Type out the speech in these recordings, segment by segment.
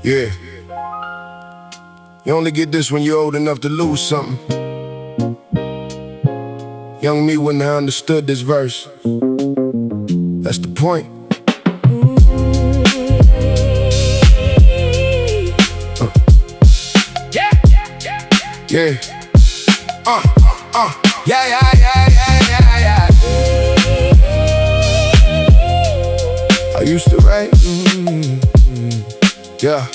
Yeah. You only get this when you're old enough to lose something. Young me wouldn't have understood this verse. That's the point. Yeah. Yeah. I used to write. Yeah.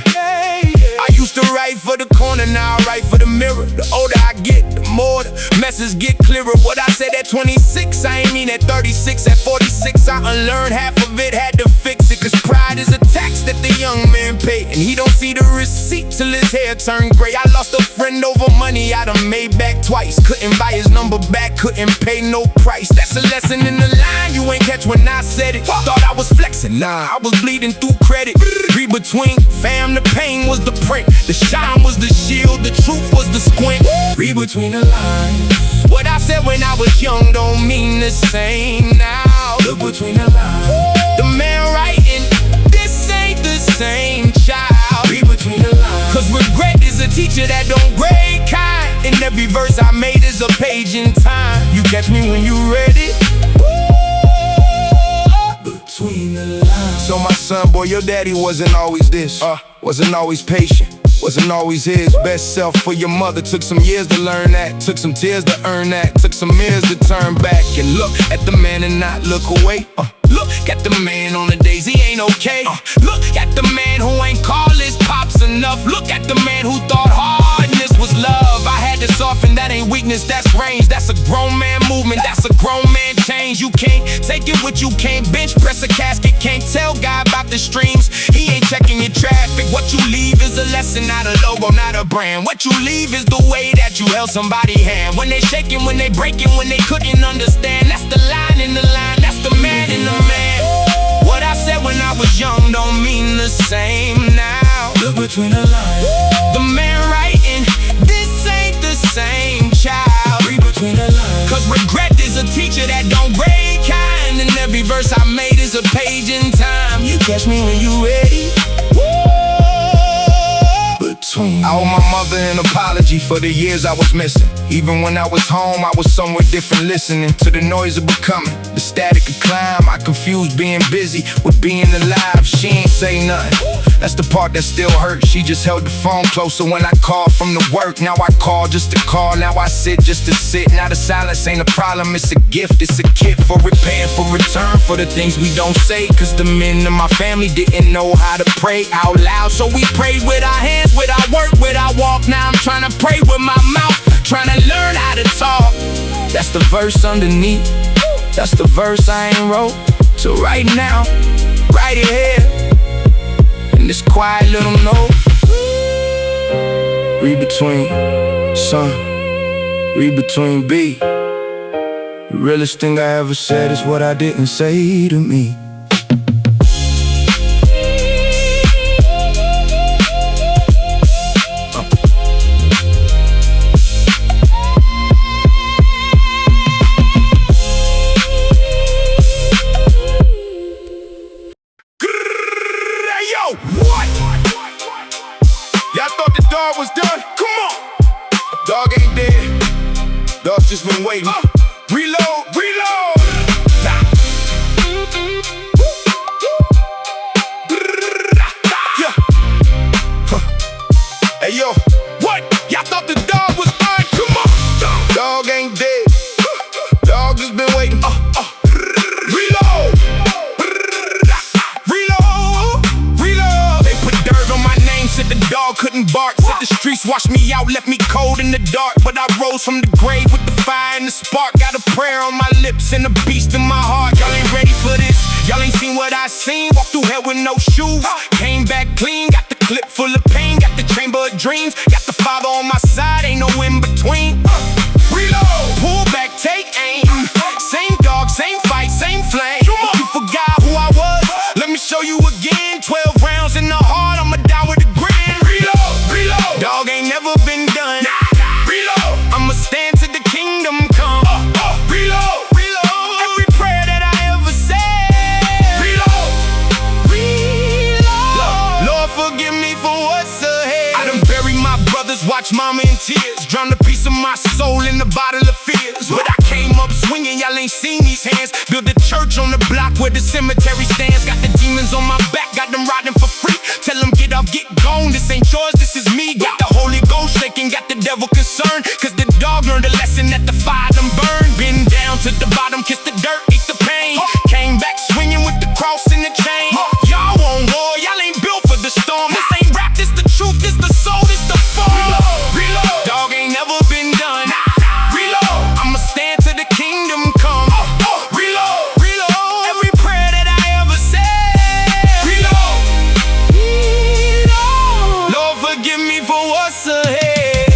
I used to write for the corner, now I write for the mirror. The older I get, the more the messages get clearer. What I said at 26, I ain't mean at 36. At 46, I unlearned half of it, had to fix it. Cause pride is a tax that the young man pay, and he don't see the receipt till his hair turn gray. I lost a friend over money I done made back twice. Couldn't buy his number back, couldn't pay no price. That's a lesson in the line you ain't catch when I said it. Thought I was flexing, nah, I was bleeding through credit. Read between, fam, the pain was the print. The shine was the shield, the truth was the squint. Read between the lines. What I said when I was young don't mean the same now. Look between the lines. The man writing, this ain't the same child. Read between the lines. Cause regret is a teacher that don't grade kind. And every verse I made is a page in time. You catch me when you ready. Between the lines. So my son, boy, your daddy wasn't always this. Wasn't always patient. Wasn't always his best self for your mother. Took some years to learn that. Took some tears to earn that. Took some years to turn back and look at the man and not look away. Look at the man on the days he ain't okay. Look at the man who ain't call his pops enough. Look at the man who thought hardness was love. I had to soften, that ain't weakness, that's range. That's a grown man movement, that's a grown man change. You can't take it what you can't bench press a casket. Can't tell God about the streams, he ain't checking your traffic. What you leave is a lesson, not a logo, not a brand. What you leave is the way that you held somebody's hand. When they shaking, when they breaking, when they couldn't understand. That's the line in the line, that's the man in the man. What I said when I was young don't mean the same now. Look between the lines. The man writing, this ain't the same child. Read between the lines. Cause regret is a teacher that don't grade kind. And every verse I made is a page in time. You catch me when you ready. I owe my mother an apology for the years I was missing. Even when I was home, I was somewhere different, listening to the noise of becoming, the static of climb. I confused being busy with being alive. She ain't say nothing, that's the part that still hurts. She just held the phone closer when I called from the work. Now I call just to call, now I sit just to sit. Now the silence ain't a problem, it's a gift. It's a kit for repair, for return, for the things we don't say. Cause the men in my family didn't know how to pray out loud. So we prayed with our hands, with our work, with our walk. Now I'm trying to pray with my mouth, trying to learn how to talk. That's the verse underneath, that's the verse I ain't wrote. So right now, right here, in this quiet little note, read between, son, read between B. The realest thing I ever said is what I didn't say to me. What? Y'all thought the dog was done? Come on! Dog ain't dead. Dog's just been waiting. Reload, reload! Nah. Yeah. Hey yo, what? Y'all thought the dog was done? Come on! Dog ain't dead. Dog just been waiting. Reload! Said the dog couldn't bark, said the streets washed me out, left me cold in the dark. But I rose from the grave with the fire and the spark. Got a prayer on my lips and a beast in my heart. Y'all ain't ready for this, y'all ain't seen what I seen. Walked through hell with no shoes, came back clean. Got the clip full of pain, got the chamber of dreams. Got the Father on my side, ain't no in between. Reload, pull back, take aim. Same dog, same fight, same flame. You forgot who I was, let me show you again. 12 rounds in the heart, I'ma die with a grin. Reload, reload, dog ain't never been done. Reload, I'ma stand till the kingdom come. Reload, reload, every prayer that I ever said. Reload, reload. watched mama in tears, drowned a piece of my soul in a bottle of fears. But I came up swinging, y'all ain't seen these hands. Built a church on the block where the cemetery stands. Got the demons on my back, got them riding for free. Tell them get off, get gone, this ain't yours, this is me. Got the Holy Ghost shaking, got the devil concerned, cause the dog learned a lesson that the fire done burned. Been down to the bottom, kiss the dirt, eat the pain. Came back swinging with the cross and the chain. Y'all want war, y'all ain't built for the storm. This ain't rap, this the truth, this the soul, this the form. Reload, dog ain't never been done. Reload, I'ma stand till the kingdom come. Reload, reload, every prayer that I ever said. Reload, Lord forgive me for what's ahead.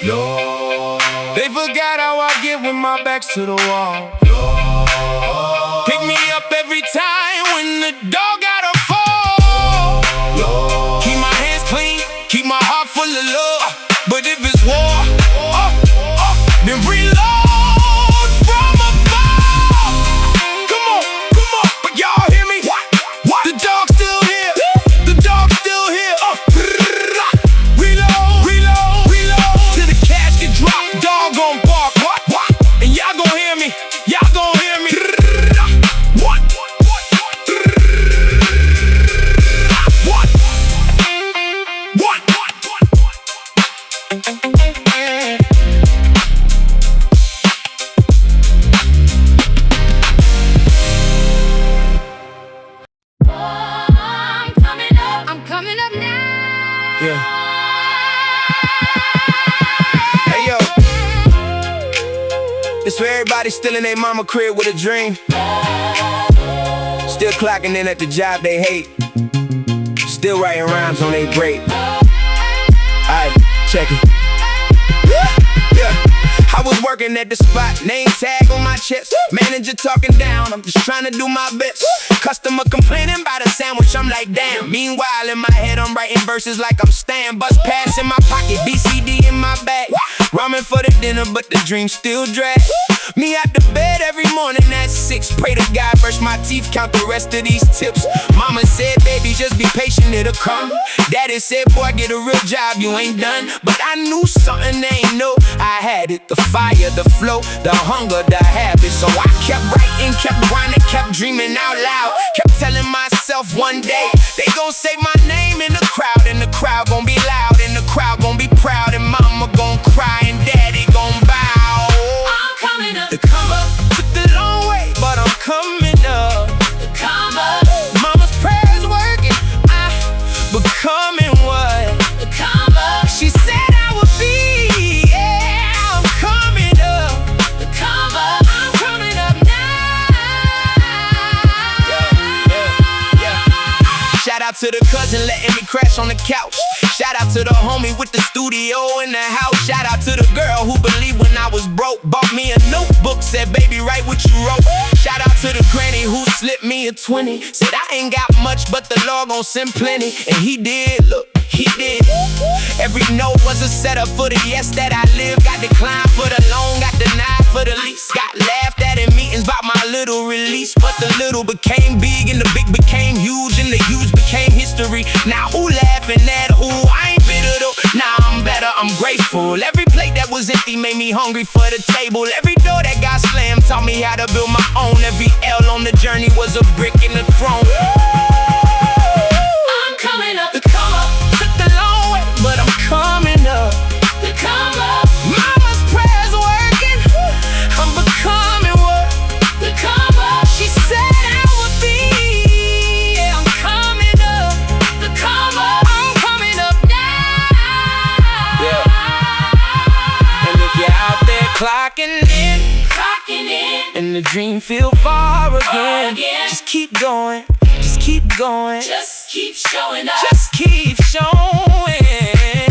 Lord, they forgot how I get when my back's to the wall. Lord, pick me up every time when the dog gotta fall. Lord, keep my hands clean, keep my heart full of love. But if it's war, then reload from above. Come on, but y'all hear me? What? The dog's still here, the dog's still here. Reload, reload, reload, till the casket drop, dog gon' bark. What? And y'all gon' hear me, y'all gon' hear me. What? I'm coming up now. Yeah. Hey yo, this for everybody still in their mama crib with a dream, still clocking in at the job they hate, still writing rhymes on they break. Aight, check it. Yeah. I was working at the spot, name tag on my chest. Manager talking down, I'm just trying to do my best. Customer complaining about a sandwich, I'm like damn. Meanwhile in my head I'm writing verses like I'm Stan. Bus pass in my pocket, BCD in my bag. Ramen for the dinner but the dream still drag me out the bed every morning at 6. Pray to God, brush my teeth, count the rest of these tips. Mama said baby just be patient, it'll come. Daddy said boy get a real job, you ain't done. But I knew something they ain't know. I had it, the fire, the flow, the hunger, the habit. So I kept writing, kept grinding, kept dreaming out loud. Kept telling myself one day they gon' say my name in the crowd, and the crowd gon' be loud, and the crowd gon' be proud, and mama gon' cry and daddy gon' bow. I'm coming up. The come up took the long way, but I'm coming up. The come up. Mama's prayers working, I becoming what The come up. she said I would be. Yeah, I'm coming up. The come up. I'm coming up now. Shout out to the cousin letting me crash on the couch. Shout out to the homie with the studio in the house. Shout out to the girl who believed when I was broke, bought me a notebook, said baby write what you wrote. Shout out to the granny who slipped me a 20, said I ain't got much but the Lord gon' send plenty. And he did, look, he did. Every no was a setup for the yes that I live. Got declined for the loan, got denied for the lease. Got laughed at in meetings about my little release. But the little became big and the big became huge, and the huge became history. Now who laughing at who? I ain't bitter though, now I'm better, I'm grateful. Every plate that was empty made me hungry for the table. Every door that got slammed taught me how to build my own. Every L on the journey was a brick in the throne. I'm coming up. The come up took the long way, but I'm coming up. The come up. Mama's prayers working, I'm becoming what The come up. she said I would be. Yeah, I'm coming up. The come up. I'm coming up now. Yeah. And if you're out there clocking in, Clocking in. and the dream feel far again, again. just keep going, just keep going, Just keep showing up. just keep showing.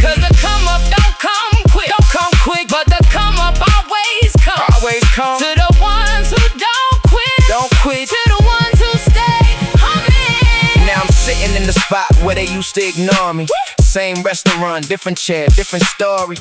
Cause the come up don't come quick, but the come up always come to the ones who don't quit, To the ones who stay humming. Now I'm sitting in the spot where they used to ignore me, same restaurant, different chair, different story.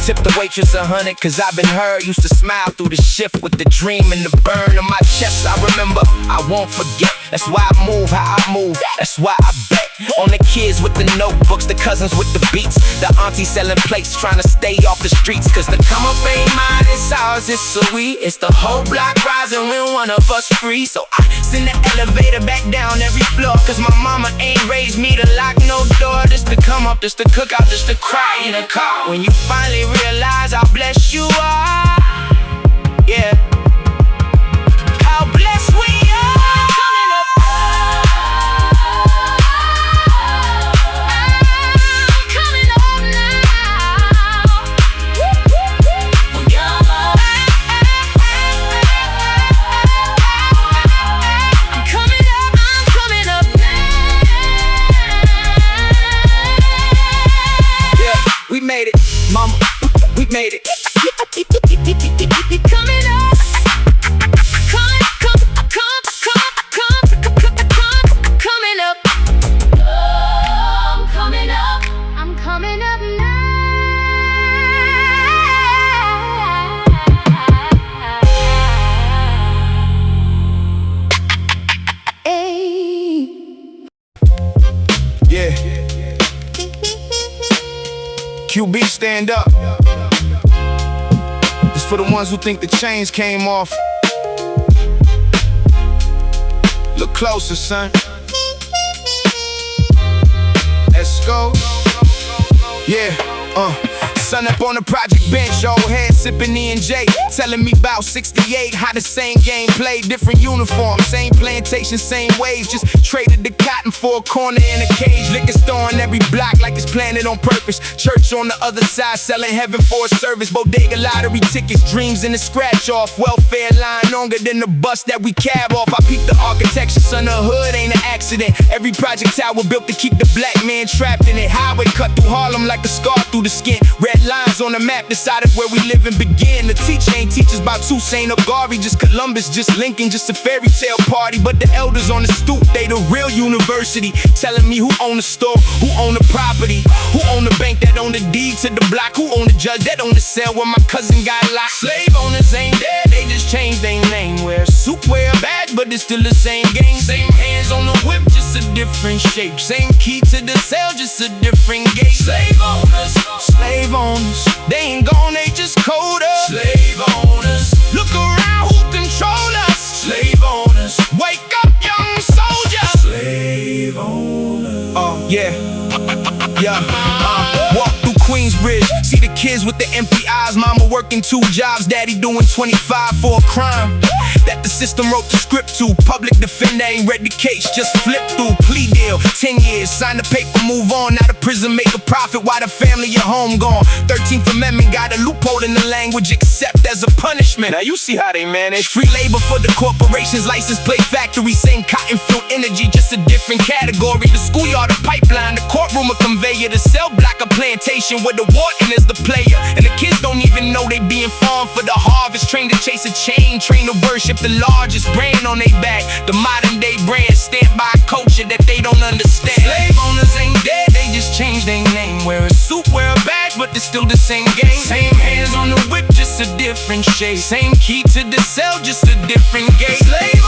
Tip the waitress 100, cause I've been her. Used to smile through the shift with the dream and the burn on my chest. I remember, I won't forget. That's why I move how I move, that's why I bet. On the kids with the notebooks, the cousins with the beats, the auntie selling plates, trying to stay off the streets. Cause the come up ain't mine, it's ours, it's so we. It's the whole block rising when one of us free. So I send the elevator back down every floor, cause my mama ain't raised me to lock no door. Just to come up, just to cook out, just to cry in a car. When you finally realize how blessed you are, yeah, how blessed we are. We made it, mama, we made it. Coming up, coming up. Oh, I'm coming up, I'm coming up now. Hey. Yeah. QB, stand up. It's for the ones who think the chains came off. Look closer, son. Let's go. Yeah, sun up on the project bench, old head sipping E&J, telling me about 68, how the same game played, different uniform, same plantation, same wage, just traded the cotton for a corner in a cage. Liquor store on every block like it's planted on purpose. Church on the other side selling heaven for a service. Bodega lottery tickets, dreams in the scratch off. Welfare line longer than the bus that we cab off. I peeped the architecture, son, the hood ain't an accident. Every project tower built to keep the black man trapped in it. Highway cut through Harlem like a scar through the skin. Red lines on the map decided where we live and begin. The teacher ain't teach us about Toussaint or Garvey, just Columbus, just Lincoln, just a fairy tale party. But the elders on the stoop, they the real university, telling me who own the store, who own the property, who own the bank that own the deed to the block, who own the judge that own the cell where my cousin got locked. Slave owners ain't dead, they just changed their name. Wear a suit, wear a badge, but it's still the same game. Same hands on the whip, just a different shape. Same key to the cell, just a different gate. Slave owners, they ain't gone, they just colder. Slave owners, look around, who control us? Slave owners, wake up, young soldier. Slave owners. Oh yeah, walk through Queensbridge, see the kids with the empty eyes. Mama working 2 jobs, daddy doing 25 for a crime that the system wrote the script to. Public defender ain't read the case, just flip through. Plea deal, 10 years, sign the paper, move on. Out of prison, make a profit while the family at home gone. 13th Amendment got a loophole in the language, except as a punishment. Now you see how they manage. Free labor for the corporations, license plate factory, same cotton fruit energy, just a different category. The schoolyard a pipeline, the courtroom a conveyor, the cell block a plantation where the warden is the player. And the kids don't even know they being farmed for the harvest. Trained to chase a chain, trained to worship the largest brand on their back. The modern day brand stamped by a culture that they don't understand. Slave owners ain't dead, they just changed their name. Wear a suit, wear a badge, but it's still the same game. Same hands on the whip, just a different shape. Same key to the cell, just a different gate. Slave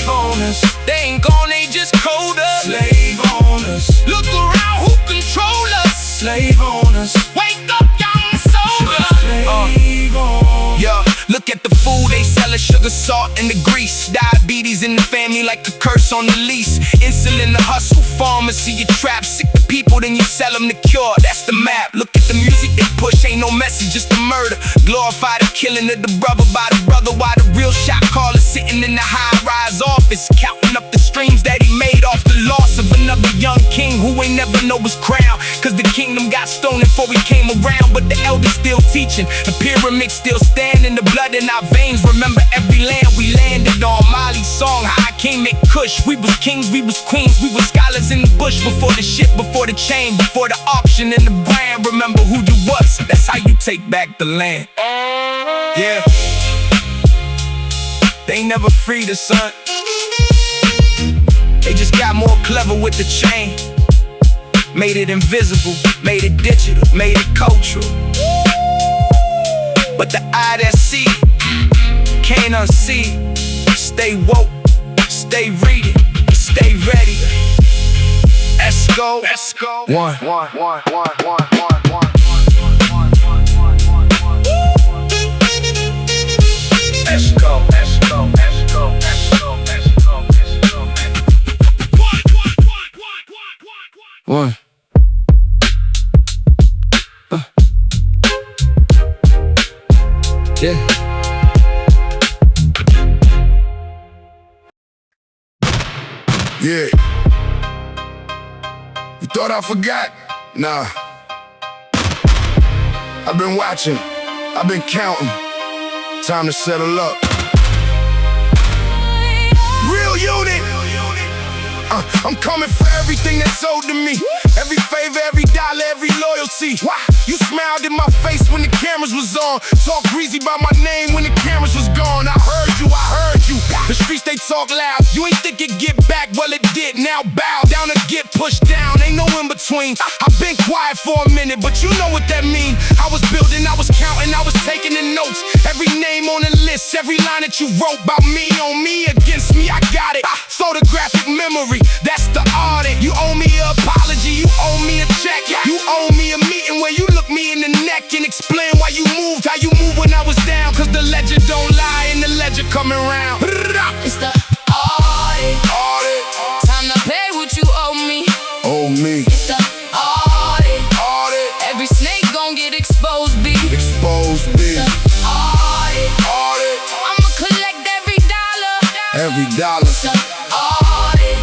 owners, they ain't gone, they just colder. Slave owners, look around, who control us? Slave owners, wake up, young soldier. Slave owners. Yeah, look at the food they sell, sugar, salt, and the grease. Diabetes in the family like a curse on the lease. Insulin, the hustle, pharmacy, you trap. Sick the people, then you sell them the cure. That's the map. Look at the music they push, ain't no message, just a murder. Glorify the killing of the brother by the brother, while the real shot caller sitting in the high-rise office, counting up the streams that he made off the loss of another young king who ain't never know his crown. Cause the kingdom got stolen before he came around, but the elders still teaching. The pyramid still standing, the blood in our veins. Remember every land we landed on. Mali's song, how I came make kush. We was kings, we was queens, we was scholars in the bush. Before the ship, before the chain, before the auction and the brand. Remember who you was, that's how you take back the land. Yeah, they never freed us, son. They just got more clever with the chain. Made it invisible, made it digital, made it cultural. But the eye that see can't unsee. Stay woke, stay reading, stay ready. Let's go. Let's go. One. Let's go. Let's go. Let's go. Let's go. Let's go. Let's go. One. Yeah. Yeah. You thought I forgot? Nah. I've been watching, I've been counting. Time to settle up. Real unit. I'm coming for everything that's owed to me. Every favor, every dollar, every loyalty. You smiled in my face when the cameras was on. Talk greasy by my name when the cameras was gone. I heard you. The streets, they talk loud. You ain't think it get back, well it did. Now bow down and get pushed down. Ain't no in between. I've been quiet for a minute, but you know what that mean. I was building, I was counting, I was taking the notes. Every name on the list, every line that you wrote about me, on me, against me, I got it. Photographic memory, that's the audit. You owe me an apology, you owe me a check. You owe me a meeting where you look me in the neck and explain why you moved, how you moved when I was down. Cause the ledger don't lie and the ledger coming round. It's the audit. Time to pay what you owe me. Oh me. It's the audit. Every snake gon' get exposed, B. Exposed me. The audit. I'ma collect every dollar. Every dollar. The audit.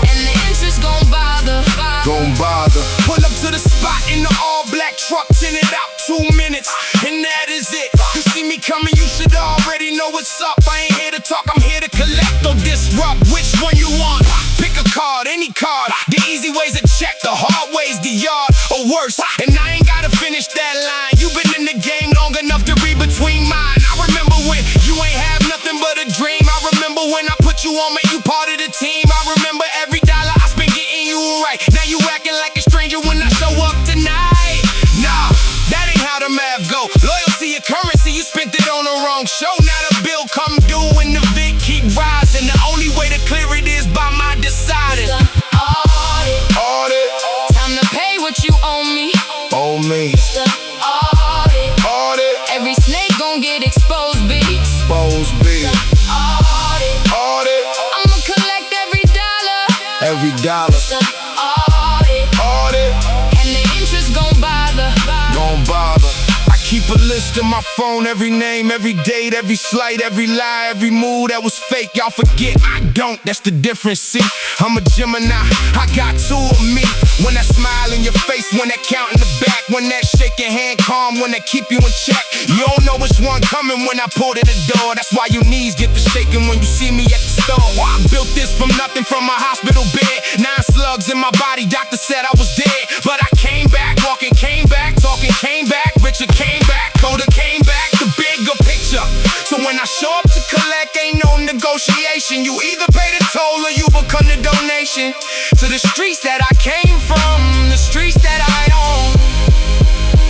And the interest gon' bother. Pull up to the spot in the all-black truck, tinted out 2 minutes, and that is it. You see me coming, you should already know what's up. I ain't here to talk, I'm here to collect or disrupt. Which one you want? Pick a card, any card. The easy way's a check, the hard way's the yard, or worse. And I ain't gotta finish that line. You been in the game long enough to read between mine. I remember when you ain't have nothing but a dream. I remember when I put you on, made you part of the team. I remember every dollar I spent getting you right. Now you acting like a stranger when I show up tonight. Nah, that ain't how the math go. Loyalty, a currency, you spent it on the wrong show. Now the bill come due and the vid keep rising. The only way to clear it is by my deciding. The audit. Time to pay what you owe me. Oh me. The audit. Every snake gon' get exposed, B. Exposed me. Audit. I'ma collect every dollar. Every dollar. The audit. And the interest gon' bother. I keep a list in my phone, every name, every date, every slight, every lie, every move that was fake. Y'all forget, I don't, that's the difference, see. I'm a Gemini, I got two of me. When that smile in your face, when that count in the back, when that shaking hand calm, when that keep you in check. You don't know which one coming when I pull to the door. That's why your knees get to shaking when you see me at the store. I built this from nothing, from a hospital bed. 9 slugs in my body, doctor said I was dead. But I came back, walking, came back, talking, came back, richer, came back, colder, came back, the bigger picture. So when I show up to collect, ain't no negotiation. You either pay the toll or you become the donation. To the streets that I came from, the streets that I own,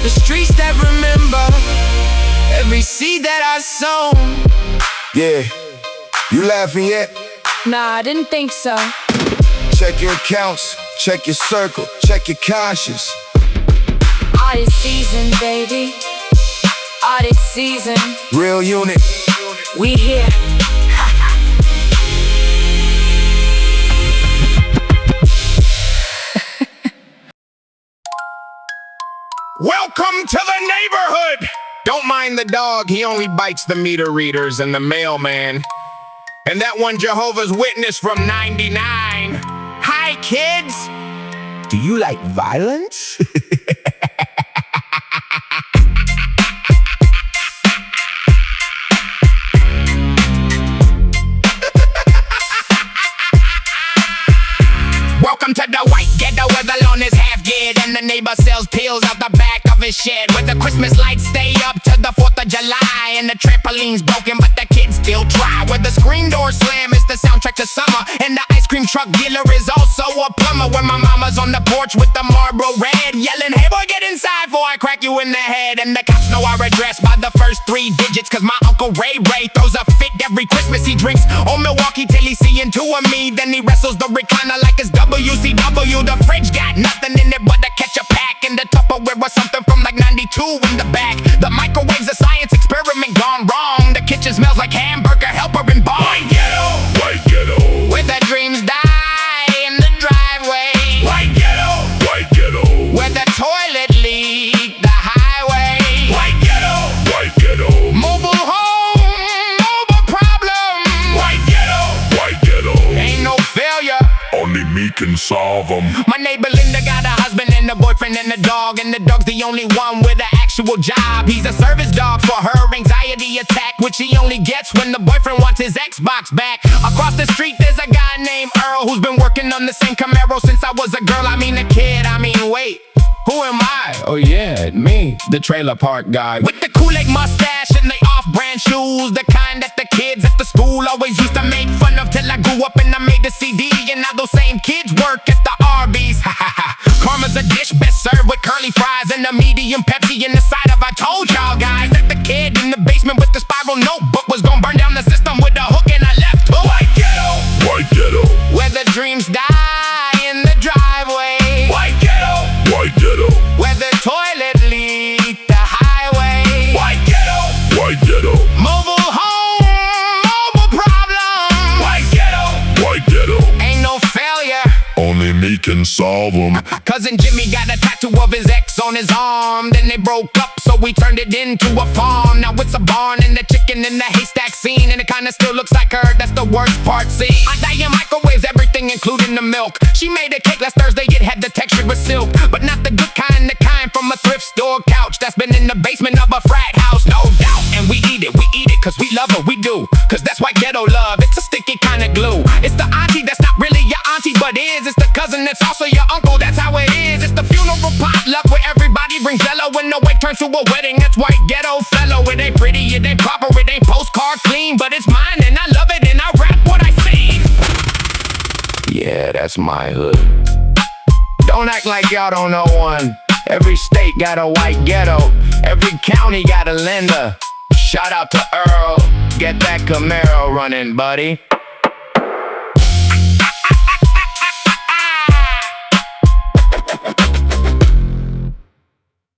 the streets that remember every seed that I sown. Yeah. You laughing yet? Nah, I didn't think so. Check your accounts, check your circle, check your conscience. Audit season, baby. Audit season. Real unit. We here. Welcome to the neighborhood! Don't mind the dog, he only bites the meter readers and the mailman. And that one Jehovah's Witness from 99. Hi, kids! Do you like violence? Welcome to the white ghetto where the lawn is half geared and the neighbor sells pills out the back of his shed, where the Christmas lights stay up to the 4th of July and the trampoline's broken but the kids still try, where the screen door slam is the soundtrack to summer and the ice cream cream truck dealer is also a plumber. When my mama's on the porch with the Marlboro Red, yelling, hey boy, get inside before I crack you in the head. And the cops know our address by the first 3 digits, cause my Uncle Ray throws a fit every Christmas. He drinks on Milwaukee till he's seeing 2 of me. Then he wrestles the recliner like it's WCW. The fridge got nothing in it but a ketchup pack, and the Tupperware was something from like 92 in the back. The microwave's a science experiment gone wrong. The kitchen smells like hamburger helper and bong. White ghetto, white ghetto, where the dreams die in the driveway. White ghetto, where the toilet leak the highway. White ghetto, mobile home, mobile problem. White ghetto, ain't no failure, Only me can solve them. My neighbor Linda got a husband and a boyfriend and a dog, and the dog's the only one with an actual job. He's a service dog for her anxiety attack, which he only gets when the boyfriend wants his Xbox back. Across the street there's a guy named Earl who's been working on the same Camaro since I was a girl. I mean a kid, wait, who am I? Oh yeah, me, the trailer park guy with the Kool-Aid mustache and the off-brand shoes, the kind that the kids at the school always used to make fun of, till I grew up and I made the CD, and now those same kids work at the Arby's. Ha ha ha. Karma's a dish best served with curly fries and a medium Pepsi in the side of. I told y'all guys that the kid in the basement with the spiral notebook was gonna burn down the system with a hook, and I left to white ghetto, where the dreams die in the driveway. White ghetto, where the toilet leak the highway. White ghetto, mobile home, mobile problem. White ghetto, ain't no failure, Only me can solve them. Cousin Jimmy got a tattoo of his ex on his arm. Then they broke up, so we turned it into a farm. Now it's a barn and the chicken in the haystack scene, and it kinda still looks like her, that's the worst part, see. I die in microwaves, everything including the milk. She made a cake last Thursday, it had the texture of silk, but not the good kind, the kind from a thrift store couch that's been in the basement of a frat house, no doubt. And we eat it cause we love what we do, cause that's white ghetto love, it's a sticky kind of glue. It's the auntie that's not really your auntie but is. It's the cousin that's also your uncle, that's how it is. It's the funeral potluck where everybody brings jello when the wake turns to a wedding. That's white ghetto fellow. It ain't pretty, it ain't proper, it ain't postcard clean, but it's mine and I love it and I rap what I sing. Yeah, that's my hood. Don't act like y'all don't know one. Every state got a white ghetto, every county got a Linda. Shout out to Earl, get that Camaro running, buddy.